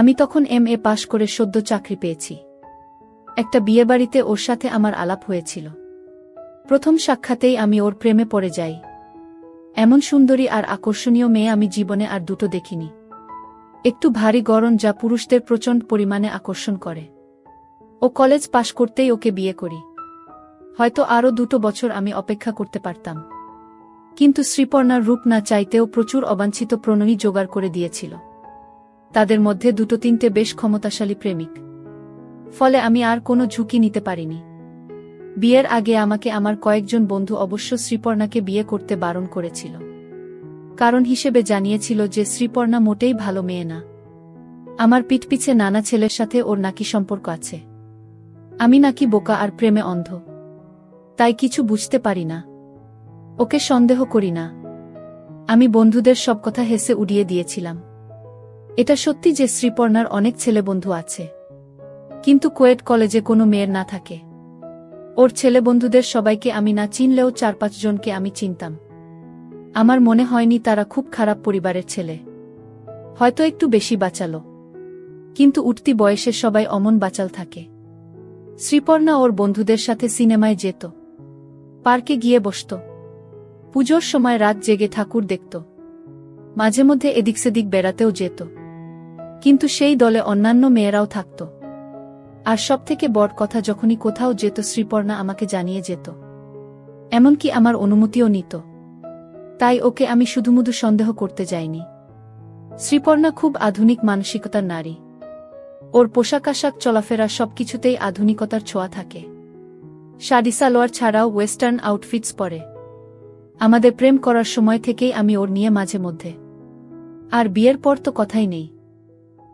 আমি তখন MA পাশ করে সদ্য চাকরি পেয়েছি। একটা বিয়েবাড়িতে ওর সাথে আমার আলাপ হয়েছিল। প্রথম সাক্ষাতেই আমি ওর প্রেমে পড়ে যাই। এমন সুন্দরী আর আকর্ষণীয় মেয়ে আমি জীবনে আর দুটো দেখিনি। একটু ভারী গড়ন, যা পুরুষদের প্রচণ্ড পরিমাণে আকর্ষণ করে। ও কলেজ পাশ করতেই ওকে বিয়ে করি। হয়তো আরও 2 বছর আমি অপেক্ষা করতে পারতাম, কিন্তু শ্রীপর্ণার রূপ না চাইতেও প্রচুর অবাঞ্ছিত প্রণয়ী জোগাড় করে দিয়েছিল। তাদের মধ্যে 2-3টে বেশ ক্ষমতাশালী প্রেমিক। ফলে আমি আর কোনো ঝুঁকি নিতে পারিনি। বিয়ের আগে আমাকে আমার কয়েকজন বন্ধু অবশ্য শ্রীপর্ণাকে বিয়ে করতে বারণ করেছিল। কারণ হিসেবে জানিয়েছিল যে শ্রীপর্ণা মোটেই ভালো মেয়ে না। আমার পিঠপিছে নানা ছেলের সাথে ওর নাকি সম্পর্ক আছে। আমি নাকি বোকা আর প্রেমে অন্ধ, তাই কিছু বুঝতে পারি না। ওকে সন্দেহ করি না। আমি বন্ধুদের সব কথা হেসে উড়িয়ে দিয়েছিলাম। এটা সত্যি যে শ্রীপর্ণার অনেক ছেলে বন্ধু আছে, কিন্তু কোয়েট কলেজে কোনো মেয়ের না থাকে। ওর ছেলে বন্ধুদের সবাইকে আমি না চিনলেও 4-5 জনকে আমি চিনতাম। আমার মনে হয়নি তারা খুব খারাপ পরিবারের ছেলে। হয়তো একটু বেশি বাচালো, কিন্তু উঠতি বয়সে সবাই অমন বাচাল থাকে। শ্রীপর্ণা ওর বন্ধুদের সাথে সিনেমায় যেত, পার্কে গিয়ে বসত, পুজোর সময় রাত জেগে ঠাকুর দেখত, মাঝে মধ্যে এদিক সেদিক বেড়াতেও যেত। কিন্তু সেই দলে অন্যান্য মেয়েরাও থাকত। আর সবথেকে বড় কথা, যখনই কোথাও যেত শ্রীপর্ণা আমাকে জানিয়ে যেত, এমনকি আমার অনুমতিও নিত। তাই ওকে আমি শুধুমুধু সন্দেহ করতে যাইনি। শ্রীপর্ণা খুব আধুনিক মানসিকতার নারী। ওর পোশাক আশাক, চলাফেরা সবকিছুতেই আধুনিকতার ছোঁয়া থাকে। শাড়ি সালোয়ার ছাড়াও ওয়েস্টার্ন আউটফিটস পরে। আমাদের প্রেম করার সময় থেকেই আমি ওর নিয়ে মাঝে মধ্যে। আর বিয়ের পর তো কথাই নেই।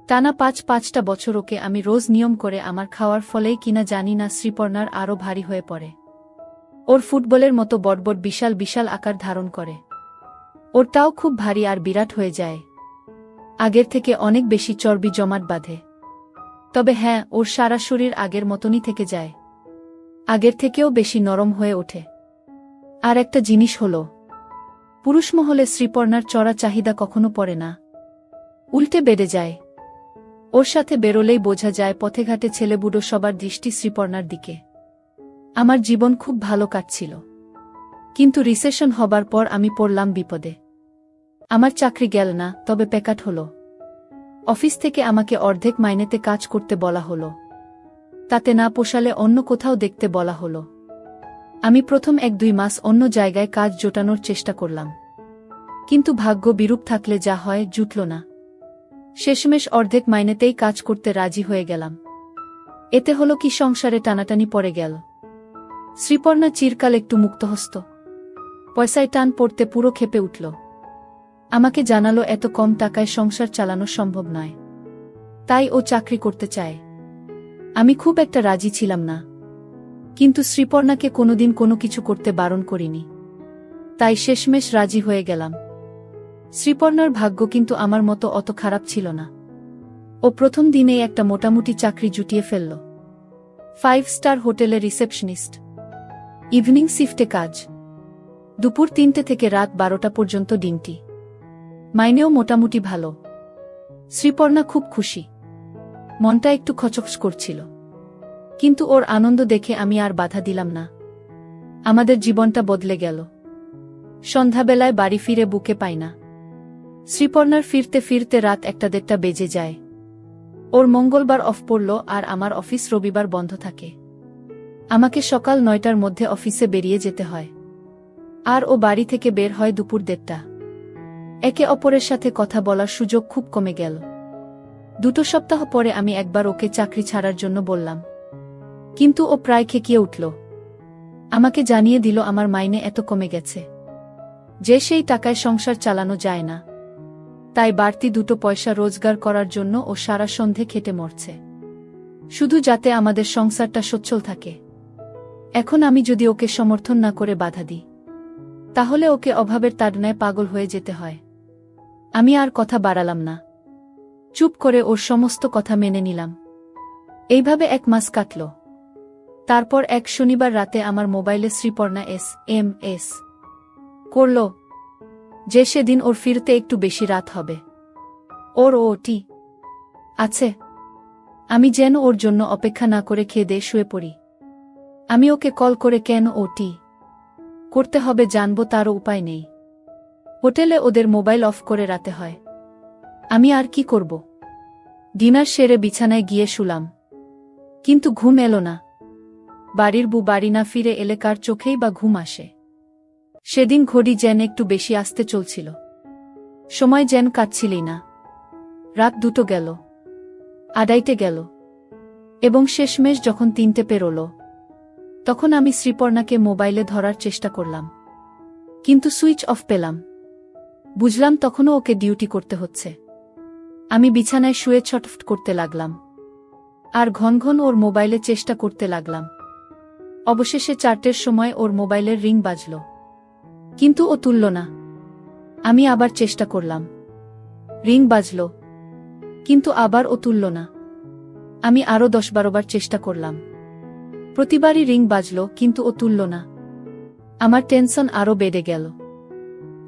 টানা 5-5টা বছর ওকে আমি রোজ নিয়ম করে আমার খাওয়ার ফলেই কিনা জানি না শ্রীপর্ণার আরও ভারী হয়ে পড়ে। ওর ফুটবলের মতো বড়বড় বিশাল বিশাল আকার ধারণ করে। ওরটাও খুব ভারী আর বিরাট হয়ে যায়। আগের থেকে অনেক বেশি চর্বি জমাট বাঁধে। তবে হ্যাঁ, ওর সারা শরীর আগের মতনই থেকে যায়। আগের থেকেও বেশি নরম হয়ে ওঠে। আর একটা জিনিস হলো, পুরুষমহলে শ্রীপর্ণার চড়া চাহিদা কখনো পড়ে না, উল্টে বেড়ে যায়। ওর সাথে বেরোলেই বোঝা যায় পথেঘাটে ছেলেবুড়ো সবার দৃষ্টি শ্রীপর্ণার দিকে। আমার জীবন খুব ভালো কাটছিল, কিন্তু রিসেশন হবার পর আমি পড়লাম বিপদে। আমার চাকরি গেল না, তবে প্যাকাট হলো। অফিস থেকে আমাকে অর্ধেক মাইনেতে কাজ করতে বলা হলো। তাতে না পোষালে অন্য কোথাও দেখতে বলা হলো। আমি প্রথম 1-2 মাস অন্য জায়গায় কাজ জোটানোর চেষ্টা করলাম, কিন্তু ভাগ্য বিরূপ থাকলে যা হয় জুটল না। শেষমেশ অর্ধেক মাইনেতেই কাজ করতে রাজি হয়ে গেলাম। এতে হলো কি, সংসারে টানাটানি পড়ে গেল। শ্রীপর্ণা চিরকাল একটু মুক্তহস্ত, পয়সায় টান পড়তে পুরো ক্ষেপে উঠল। আমাকে জানালো এত কম টাকায় সংসার চালানো সম্ভব নয়, তাই ও চাকরি করতে চায়। আমি খুব একটা রাজি ছিলাম না, কিন্তু শ্রীপর্ণাকে কোনোদিন কোনো কিছু করতে বারণ করিনি, তাই শেষমেশ রাজি হয়ে গেলাম। শ্রীপর্ণার ভাগ্য কিন্তু আমার মতো অত খারাপ ছিল না। ও প্রথম দিনেই একটা মোটামুটি চাকরি জুটিয়ে ফেলল। 5 স্টার হোটেলে রিসেপশনিস্ট, ইভিনিং শিফটে কাজ, দুপুর 3টে থেকে রাত 12টা পর্যন্ত ডিউটি। মাইনেও মোটামুটি ভালো। শ্রীপর্ণা খুব খুশি, মনটা একটু খচখচ করছিল, কিন্তু ওর আনন্দ দেখে আমি আর বাধা দিলাম না। আমাদের জীবনটা বদলে গেল। সন্ধ্যাবেলায় বাড়ি ফিরে বুকে পাই না। শ্রীপর্ণার ফিরতে ফিরতে রাত 1-1:30 বেজে যায়। ওর মঙ্গলবার অফ পড়ল আর আমার অফিস রবিবার বন্ধ থাকে। আমাকে সকাল 9টার মধ্যে অফিসে বেরিয়ে যেতে হয়, আর ও বাড়ি থেকে বের হয় দুপুর 1:30। একে অপরের সাথে কথা বলার সুযোগ খুব কমে গেল। 2 সপ্তাহ পরে আমি একবার ওকে চাকরি ছাড়ার জন্য বললাম, কিন্তু ও প্রায় খেকিয়ে উঠল। আমাকে জানিয়ে দিল আমার মাইনে এত কমে গেছে যে সেই টাকায় সংসার চালানো যায় না। তাই বাড়তি 2 পয়সা রোজগার করার জন্য ও সারা সন্ধে খেটে মরছে, শুধু যাতে আমাদের সংসারটা সচ্ছল থাকে। এখন আমি যদি ওকে সমর্থন না করে বাধা দিই, তাহলে ওকে অভাবের তাড়নায় পাগল হয়ে যেতে হয়। আমি আর কথা বাড়ালাম না, চুপ করে ওর সমস্ত কথা মেনে নিলাম। এইভাবে 1 মাস কাটল। তারপর এক শনিবার রাতে আমার মোবাইলে শ্রীপর্ণা SMS করল যে সেদিন ওর ফিরতে একটু বেশি রাত হবে। ওর OT আছে। আমি যেন ওর জন্য অপেক্ষা না করে খেয়ে দিয়ে শুয়ে পড়ি। আমি ওকে কল করে কেন ওটি করতে হবে জানবো তারও উপায় নেই। হোটেলে ওদের মোবাইল অফ করে রাতে হয়। আমি আর কি করব? ডিনার সেরে বিছানায় গিয়ে শুলাম, কিন্তু ঘুম এলো না। বাড়ির বউ বাড়ি না ফিরে এলে কার চোখেই বা ঘুম আসে? সেদিন ঘড়ি যেন একটু বেশি আসতে চলছিল, সময় যেন কাটছিলই না। রাত 2টো গেল, 2:30 গেল, এবং শেষমেশ যখন 3টে পেরোল, তখন আমি শ্রীপর্ণাকে মোবাইলে ধরার চেষ্টা করলাম, কিন্তু সুইচ অফ পেলাম। বুঝলাম তখনও ওকে ডিউটি করতে হচ্ছে। আমি বিছানায় শুয়ে ছটফট করতে লাগলাম, আর ঘন ঘন ওর মোবাইলে চেষ্টা করতে লাগলাম। অবশেষে 4টের সময় ওর মোবাইলের রিং বাজল, কিন্তু ও তুলল না। আমি আবার চেষ্টা করলাম, রিং বাজল, কিন্তু আবার ও তুলল না। আমি আরও 10-12 বার চেষ্টা করলাম, প্রতিবারই রিং বাজল, কিন্তু ও তুলল না। আমার টেনশন আরও বেড়ে গেল।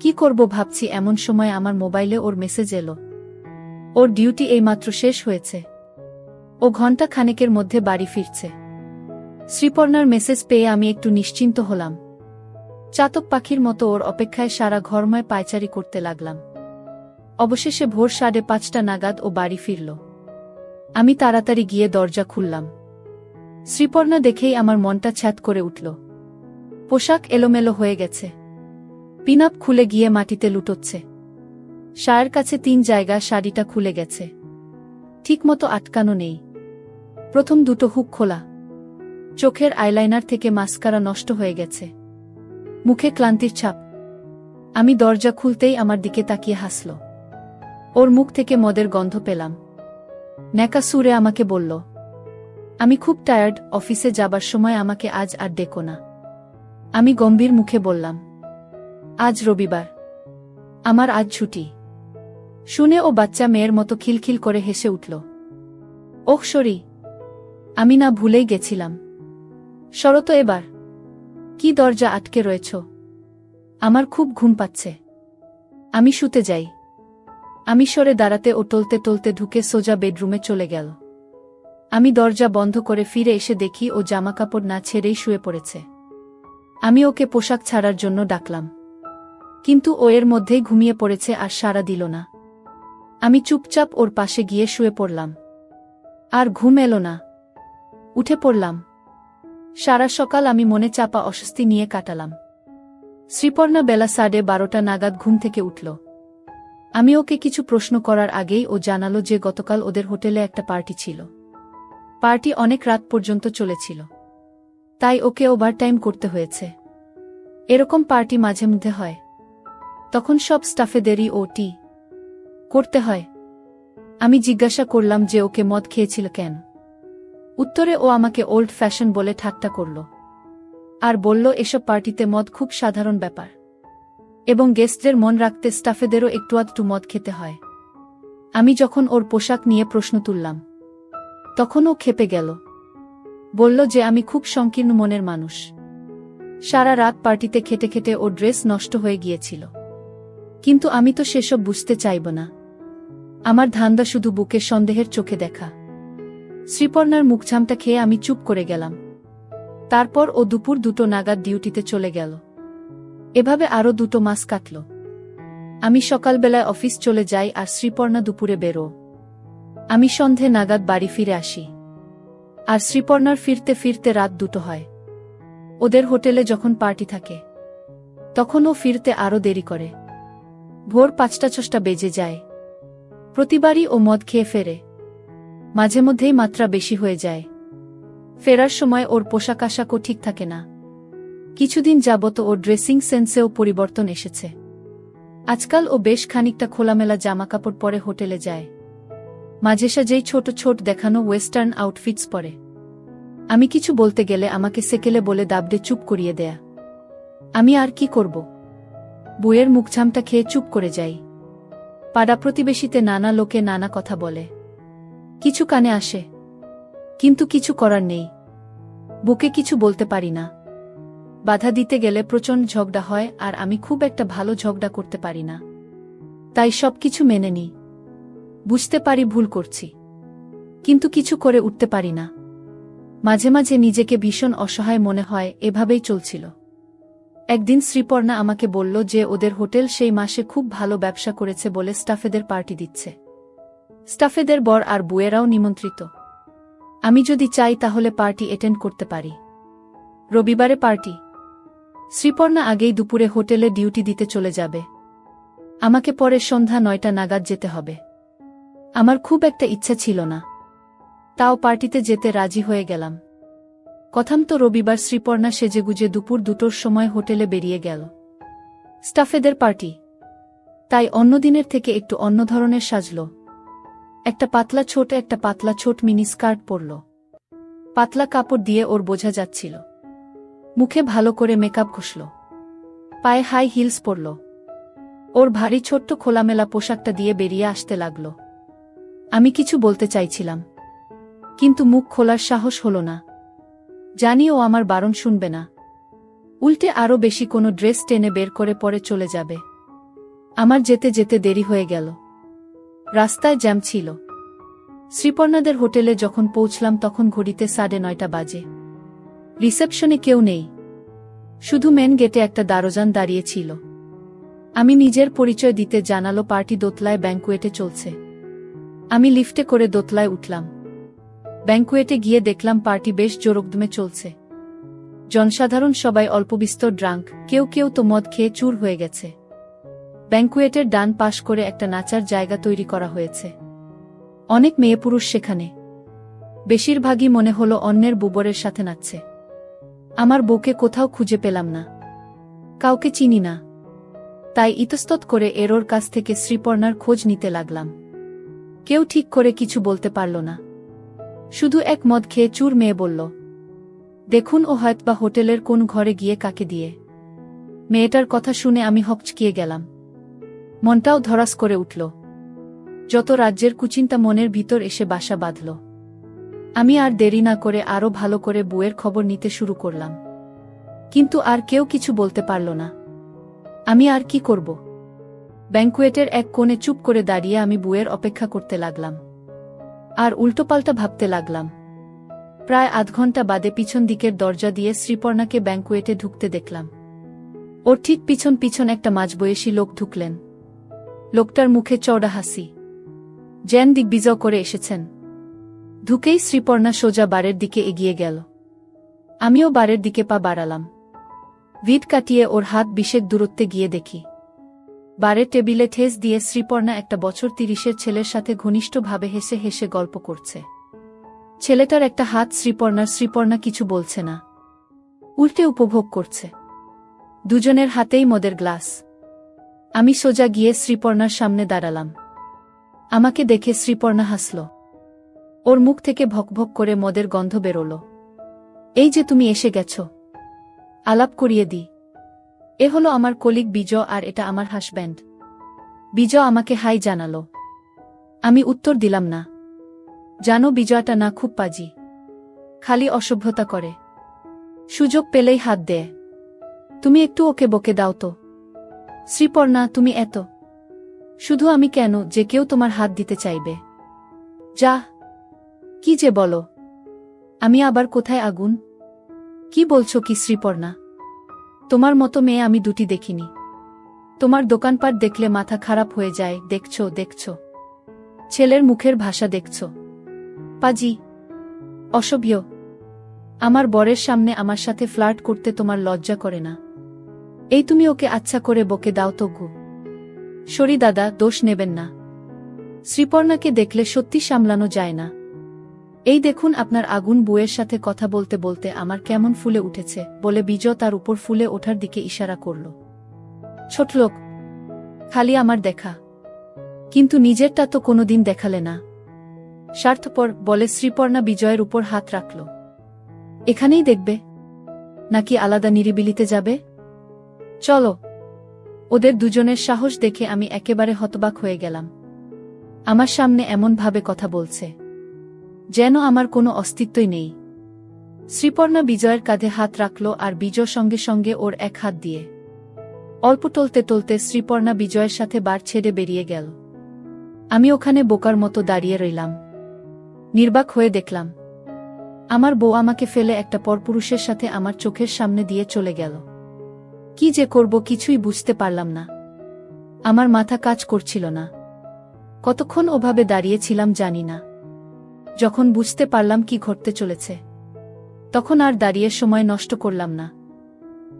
কি করব ভাবছি, এমন সময় আমার মোবাইলে ওর মেসেজ এলো। ওর ডিউটি এইমাত্র শেষ হয়েছে, ও ঘণ্টা খানেকের মধ্যে বাড়ি ফিরছে। শ্রীপর্ণার মেসেজ পেয়ে আমি একটু নিশ্চিন্ত হলাম। চাতক পাখির মতো ওর অপেক্ষায় সারা ঘরময় পায়চারি করতে লাগলাম। অবশেষে ভোর 5:30 নাগাদ ও বাড়ি ফিরল। আমি তাড়াতাড়ি গিয়ে দরজা খুললাম। শ্রীপর্ণা দেখেই আমার মনটা ছ্যাঁত করে উঠল। পোশাক এলোমেলো হয়ে গেছে, পিনআপ খুলে গিয়ে মাটিতে লুটোচ্ছে। শায়ের কাছে 3 জায়গা শাড়িটা খুলে গেছে, ঠিকমতো আটকানো নেই। প্রথম 2টো হুক খোলা, চোখের আইলাইনার থেকে মাস্কারা নষ্ট হয়ে গেছে, মুখে ক্লান্তির ছাপ। আমি দরজা খুলতেই আমার দিকে তাকিয়ে হাসল। ওর মুখ থেকে মদের গন্ধ পেলাম। ন্যাকা সুরে আমাকে বলল, আমি খুব টায়ার্ড, অফিসে যাবার সময় আমাকে আজ আর ডেকো না। আমি গম্ভীর মুখে বললাম, আজ রবিবার, আমার আজ ছুটি। শুনে ও বাচ্চা মেয়ের মতো খিলখিল করে হেসে উঠল। ওহ সরি, আমি না ভুলেই গেছিলাম। সরো তো এবার। কি দরজা আটকে রয়েছ? আমার খুব ঘুম পাচ্ছে, আমি শুতে যাই। আমি সরে দাঁড়াতে ও টলতে টলতে ঢুকে সোজা বেডরুমে চলে গেল। আমি দরজা বন্ধ করে ফিরে এসে দেখি ও জামাকাপড় না ছেড়েই শুয়ে পড়েছে। আমি ওকে পোশাক ছাড়ার জন্য ডাকলাম, কিন্তু ও এর মধ্যেই ঘুমিয়ে পড়েছে আর সাড়া দিল না। আমি চুপচাপ ওর পাশে গিয়ে শুয়ে পড়লাম। আর ঘুম এলো না। উঠে পড়লাম। সারা সকাল আমি মনে চাপা অস্বস্তি নিয়ে কাটালাম। শ্রীপর্ণা বেলা 12:30 নাগাদ ঘুম থেকে উঠল। আমি ওকে কিছু প্রশ্ন করার আগেই ও জানালো যে গতকাল ওদের হোটেলে একটা পার্টি ছিল। পার্টি অনেক রাত পর্যন্ত চলেছিল, তাই ওকে ওভারটাইম করতে হয়েছে। এরকম পার্টি মাঝে মধ্যে হয়, তখন সব স্টাফেদেরই ওটি করতে হয়। আমি জিজ্ঞাসা করলাম যে ওকে মদ খেয়েছিল কেন। উত্তরে ও আমাকে ওল্ড ফ্যাশন বলে ঠাট্টা করল, আর বলল এসব পার্টিতে মদ খুব সাধারণ ব্যাপার, এবং গেস্টদের মন রাখতে স্টাফেদেরও একটু আধটু মদ খেতে হয়। আমি যখন ওর পোশাক নিয়ে প্রশ্ন তুললাম, তখন ও ক্ষেপে গেল। বলল যে আমি খুব সংকীর্ণ মনের মানুষ। সারা রাত পার্টিতে খেটে খেটে ওর ড্রেস নষ্ট হয়ে গিয়েছিল। কিন্তু আমি তো সেসব বুঝতে চাইব না। আমার ধান্দা শুধু বুকে সন্দেহের চোখে দেখা। শ্রীপর্ণার মুখঝামটা খেয়ে আমি চুপ করে গেলাম। তারপর ও দুপুর 2টো নাগাদ ডিউটিতে চলে গেল। এভাবে আরও 2টো মাস কাটল। আমি সকালবেলায় অফিস চলে যাই আর শ্রীপর্ণা দুপুরে বেরো। আমি সন্ধে নাগাদ বাড়ি ফিরে আসি, আর শ্রীপর্ণার ফিরতে ফিরতে রাত 2টো হয়। ওদের হোটেলে যখন পার্টি থাকে, তখন ও ফিরতে আরও দেরি করে। ভোর 5টা-6টা বেজে যায়। প্রতিবারই ও মদ খেয়ে ফেরে, মাঝে মধ্যেই মাত্রা বেশি হয়ে যায়। ফেরার সময় ওর পোশাক আশাকও ঠিক থাকে না। কিছুদিন যাবত ওর ড্রেসিং সেন্সেও পরিবর্তন এসেছে। আজকাল ও বেশ খানিকটা খোলামেলা জামাকাপড় পরে হোটেলে যায়। মাঝে সাঝেই ছোট ছোট দেখানো ওয়েস্টার্ন আউটফিটস পরে। আমি কিছু বলতে গেলে আমাকে সেকেলে বলে দাবড়ে চুপ করিয়ে দেয়া। আমি আর কি করব? বইয়ের মুখঝামটা খেয়ে চুপ করে যাই। পাড়া প্রতিবেশীতে নানা লোকে নানা কথা বলে, কিছু কানে আসে, কিন্তু কিছু করার নেই। বুকে কিছু বলতে পারি না। বাধা দিতে গেলে প্রচণ্ড ঝগড়া হয়, আর আমি খুব একটা ভালো ঝগড়া করতে পারি না। তাই সবকিছু মেনে নিই। বুঝতে পারি ভুল করছি, কিন্তু কিছু করে উঠতে পারি না। মাঝে মাঝে নিজেকে ভীষণ অসহায় মনে হয়, এভাবেই চলছিল। একদিন শ্রীপর্ণা আমাকে বলল যে ওদের হোটেল সেই মাসে খুব ভালো ব্যবসা করেছে বলে স্টাফেদের পার্টি দিচ্ছে। স্টাফেদের বর আর বুয়েরাও নিমন্ত্রিত। আমি যদি চাই তাহলে পার্টি অ্যাটেন্ড করতে পারি। রবিবারে পার্টি। শ্রীপর্ণা আগেই দুপুরে হোটেলে ডিউটি দিতে চলে যাবে। আমাকে পরে সন্ধ্যা 9টা নাগাদ যেতে হবে। আমার খুব একটা ইচ্ছা ছিল না, তাও পার্টিতে যেতে রাজি হয়ে গেলাম। কথাম তো রবিবার শ্রীপর্ণা সেজেগুজে দুপুর 2টোর সময় হোটেলে বেরিয়ে গেল। স্টাফেদের পার্টি, তাই অন্য দিনের থেকে একটু অন্য ধরনের সাজল। একটা পাতলা ছোট মিনি স্কার্ট পরল। পাতলা কাপড় দিয়ে ওর বোঝা যাচ্ছিল। মুখে ভালো করে মেকআপ ঘষল। পায়ে হাই হিলস পরল। ওর ভারী ছোট্ট খোলামেলা পোশাকটা দিয়ে বেরিয়ে আসতে লাগল। আমি কিছু বলতে চাইছিলাম, কিন্তু মুখ খোলার সাহস হল না। জানি ও আমার বারণ শুনবে না, উল্টে আরও বেশি কোনো ড্রেস টেনে বের করে পরে চলে যাবে। আমার যেতে যেতে দেরি হয়ে গেল। রাস্তায় জ্যাম ছিল। শ্রীপর্ণাদের হোটেলে যখন পৌঁছলাম তখন ঘড়িতে 9:30 বাজে। রিসেপশনে কেউ নেই, শুধু মেন গেটে একটা দারোয়ান দাঁড়িয়ে ছিল। আমি নিজের পরিচয় দিতে জানালো পার্টি দোতলায় ব্যাংকুয়েটে চলছে। আমি লিফটে করে দোতলায় উঠলাম। ব্যাংকুয়েটে গিয়ে দেখলাম পার্টি বেশ জোরকদমে চলছে। জনসাধারণ সবাই অল্পবিস্তর ড্রাঙ্ক, কেউ কেউ তো মদ খেয়ে চুর হয়ে গেছে। ব্যাংকুয়েটের ডান পাশ করে একটা নাচার জায়গা তৈরি করা হয়েছে। অনেক মেয়ে পুরুষ সেখানে। বেশিরভাগই মনে হলো অন্যের বুবরের সাথে নাচছে। আমার বউকে কোথাও খুঁজে পেলাম না, কাউকে চিনি না। তাই ইতস্তত করে এরোর কাছ থেকে শ্রীপর্ণার খোঁজ নিতে লাগলাম। কেউ ঠিক করে কিছু বলতে পারল না। শুধু এক মদ খেয়ে চুর মেয়ে বলল, দেখুন ও হয়তোবা হোটেলের কোন ঘরে গিয়ে কাকে দিয়ে। মেয়েটার কথা শুনে আমি হকচকিয়ে গেলাম। মনটাও ধরাস করে উঠল। যত রাজ্যের কুচিন্তা মনের ভিতর এসে বাসা বাঁধল। আমি আর দেরি না করে আরও ভালো করে বউয়ের খবর নিতে শুরু করলাম। কিন্তু আর কেউ কিছু বলতে পারল না। আমি আর কি করব? ব্যাংকুয়েটের এক কোণে চুপ করে দাঁড়িয়ে আমি বউয়ের অপেক্ষা করতে লাগলাম। আর উল্টোপাল্টা ভাবতে লাগলাম। প্রায় আধ ঘন্টা বাদে পিছন দিকের দরজা দিয়ে শ্রীপর্ণাকে ব্যাংকুয়েটে ঢুকতে দেখলাম। ওর ঠিক পিছন পিছন একটা মাঝবয়সী লোক ঢুকলেন। লোকটার মুখে চওড়া হাসি, যেন দিগ্বিজয় করে এসেছেন। ঢুকেই শ্রীপর্ণা সোজা বারের দিকে এগিয়ে গেল। আমিও বারের দিকে পা বাড়ালাম। ভিড় কাটিয়ে ওর হাত 20 দূরত্বে গিয়ে দেখি বারের টেবিলে ঠেস দিয়ে শ্রীপর্ণা একটা বছর 30-এর ছেলের সাথে ঘনিষ্ঠভাবে হেসে হেসে গল্প করছে। ছেলেটার একটা হাত শ্রীপর্ণা কিছু বলছে না, উল্টে উপভোগ করছে। দুজনের হাতেই মদের গ্লাস। আমি সোজা গিয়ে শ্রীপর্ণার সামনে দাঁড়ালাম। আমাকে দেখে শ্রীপর্ণা হাসল। ওর মুখ থেকে ভকভক করে মদের গন্ধ বেরোল। এই যে তুমি এসে গেছ, আলাপ করিয়ে দি। এ হলো আমার কলিগ বিজয় আর এটা আমার হাসব্যান্ড। বিজয় আমাকে হাই জানালো। আমি উত্তর দিলাম না। জানো বিজয়টা না খুব পাজি, খালি অসভ্যতা করে। সুযোগ পেলেই হাত দেয়। তুমি একটু ওকে বকে দাও তো। শ্রীপর্ণা, তুমি এত শুধু আমি কেন যে কেউ তোমার হাত দিতে চাইবে? যা, কি যে বলো। আমি আবার কোথায় আগুন? কি বলছো কি শ্রীপর্ণা? তোমার মতো মেয়ে আমি দুটি দেখিনি। তোমার দোকানপাট দেখলে মাথা খারাপ হয়ে যায়। দেখছো ছেলের মুখের ভাষা দেখছো। পাজি, অসভ্য। আমার বরের সামনে আমার সাথে ফ্লার্ট করতে তোমার লজ্জা করে না? এই তুমি ওকে আচ্ছা করে বকে দাও তো গু। সরি দাদা, দোষ নেবেন না। শ্রীপর্ণাকে দেখলে সত্যি সামলানো যায় না। এই দেখুন আপনার আগুন বউয়ের সাথে কথা বলতে বলতে আমার কেমন ফুলে উঠেছে বলে বিজয় তার উপর ফুলে ওঠার দিকে ইশারা করল। ছোটলোক, খালি আমার দেখা, কিন্তু নিজেরটা তো কোনোদিন দেখালে না। স্বার্থপর বলে শ্রীপর্ণা বিজয়ের উপর হাত রাখল। এখানেই দেখবে নাকি আলাদা নিরিবিলিতে যাবে? চলো। ওদের দুজনের সাহস দেখে আমি একেবারে হতবাক হয়ে গেলাম। আমার সামনে এমনভাবে কথা বলছে যেন আমার কোনো অস্তিত্বই নেই। শ্রীপর্ণা বিজয়ের কাঁধে হাত রাখল আর বিজয় সঙ্গে সঙ্গে ওর এক হাত দিয়ে অল্প টলতে টলতে শ্রীপর্ণা বিজয়ের সাথে বার ছেড়ে বেরিয়ে গেল। আমি ওখানে বোকার মতো দাঁড়িয়ে রইলাম। নির্বাক হয়ে দেখলাম আমার বউ আমাকে ফেলে একটা পরপুরুষের সাথে আমার চোখের সামনে দিয়ে চলে গেল। কি যে করব কিছুই বুঝতে পারলাম না। আমার মাথা কাজ করছিল না। কতক্ষণ ওভাবে দাঁড়িয়েছিলাম জানি না। যখন বুঝতে পারলাম কি ঘটতে চলেছে, তখন আর দাঁড়িয়ে সময় নষ্ট করলাম না।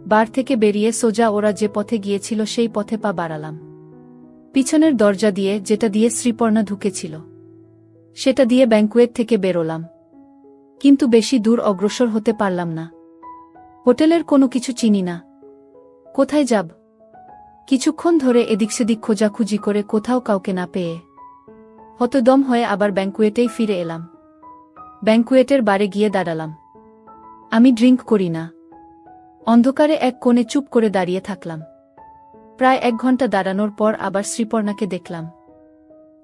বার থেকে বেরিয়ে সোজা ওরা যে পথে গিয়েছিল সেই পথে পা বাড়ালাম। পিছনের দরজা দিয়ে, যেটা দিয়ে শ্রীপর্ণা ঢুকেছিল, সেটা দিয়ে ব্যাংকুয়েট থেকে বেরোলাম। কিন্তু বেশি দূর অগ্রসর হতে পারলাম না। হোটেলের কোনো কিছু চিনি না। কোথায় যাব? কিছুক্ষণ ধরে এদিক সেদিক খোঁজাখুঁজি করে কোথাও কাউকে না পেয়ে হতদম হয়ে আবার ব্যাংকুয়েটেই ফিরে এলাম। ব্যাংকুয়েটের বারে গিয়ে দাঁড়ালাম। আমি ড্রিঙ্ক করি না। অন্ধকারে এক কোণে চুপ করে দাঁড়িয়ে থাকলাম। প্রায় 1 ঘন্টা দাঁড়ানোর পর আবার শ্রীপর্ণাকে দেখলাম।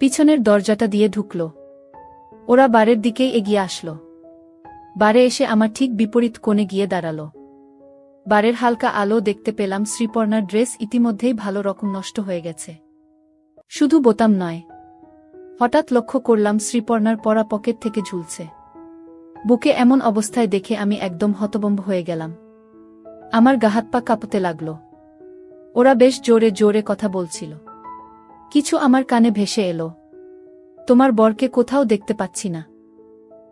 পিছনের দরজাটা দিয়ে ঢুকল। ওরা বারের দিকেই এগিয়ে আসলো। বারে এসে আমার ঠিক বিপরীত কোণে গিয়ে দাঁড়াল। বারের হালকা আলো দেখতে পেলাম শ্রীপর্ণার ড্রেস ইতিমধ্যেই ভালো রকম নষ্ট হয়ে গেছে। শুধু বোতাম নয়, হঠাৎ লক্ষ্য করলাম শ্রীপর্ণার পরা পকেট থেকে ঝুলছে। বুকে এমন অবস্থায় দেখে আমি একদম হতভম্ব হয়ে গেলাম। আমার গা হাত পা কাঁপতে লাগল। ওরা বেশ জোরে জোরে কথা বলছিল। কিছু আমার কানে ভেসে এলো। তোমার বরকে কোথাও দেখতে পাচ্ছি না।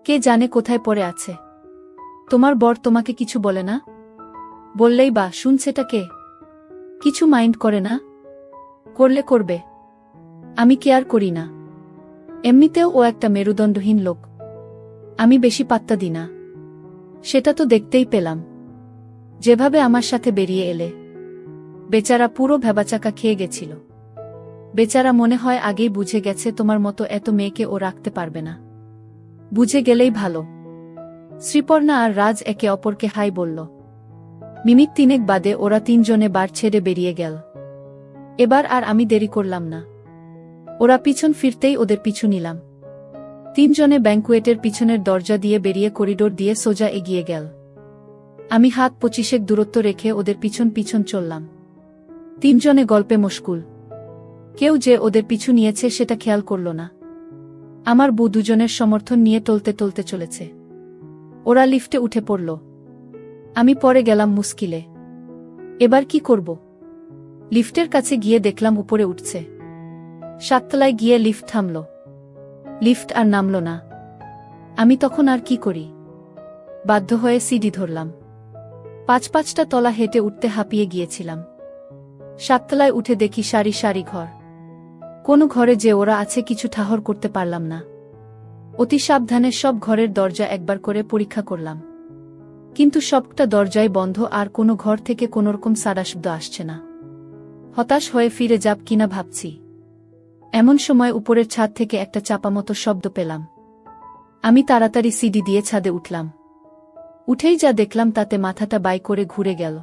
কে জানে কোথায় পড়ে আছে। তোমার বর তোমাকে কিছু বলে না? বললেই বা শুনছেটা কে? কিছু মাইন্ড করে না? করলে করবে, আমি কেয়ার করি না। এমনিতেও ও একটা মেরুদণ্ডহীন লোক। আমি বেশি পাত্তা দিই না। সেটা তো দেখতেই পেলাম, যেভাবে আমার সাথে বেরিয়ে এলে। বেচারা পুরো ভ্যাবাচাকা খেয়ে গেছিল। বেচারা মনে হয় আগেই বুঝে গেছে তোমার মতো এত মেয়েকে ও রাখতে পারবে না। বুঝে গেলেই ভালো। শ্রীপর্ণা আর রাজ একে অপরকে হাই বলল। মিনিট 3 বাদে ওরা 3 জনে বার ছেড়ে বেরিয়ে গেল। এবার আর আমি দেরি করলাম না। ওরা পিছন ফিরতেই ওদের পিছু নিলাম। 3 জনে ব্যাংকুয়েটের পিছনের দরজা দিয়ে বেরিয়ে করিডোর দিয়ে সোজা এগিয়ে গেল। আমি হাত 25 দূরত্ব রেখে ওদের পিছন পিছন চললাম। 3 জনে গল্পে মশগুল। কেউ যে ওদের পিছু নিয়েছে সেটা খেয়াল করল না। আমার বউ 2 জনের সমর্থন নিয়ে টলতে টলতে চলেছে। ওরা লিফটে উঠে পড়ল। আমি পরে গেলাম মুশকিলে। এবার কি করব? লিফটের কাছে গিয়ে দেখলাম উপরে উঠছে। 7 তলায় গিয়ে লিফট থামল। লিফট আর নামল না। আমি তখন আর কি করি? বাধ্য হয়ে সিঁড়ি ধরলাম। 5-5টা তলা হেঁটে উঠতে হাঁপিয়ে গিয়েছিলাম। 7 তলায় উঠে দেখি সারি সারি ঘর। কোনো ঘরে যে ওরা আছে কিছু ঠাহর করতে পারলাম না। অতি সাবধানে সব ঘরের দরজা একবার করে পরীক্ষা করলাম। কিন্তু সবটা দরজাই বন্ধ আর কোনো ঘর থেকে কোনোরকম সাড়া শব্দ আসছে না। হতাশ হয়ে ফিরে যাব কিনা ভাবছি। এমন সময় উপরের ছাদ থেকে একটা চাপামতো শব্দ পেলাম। আমি তাড়াতাড়ি সিঁড়ি দিয়ে ছাদে উঠলাম। উঠেই যা দেখলাম তাতে মাথাটা বাই করে ঘুরে গেল।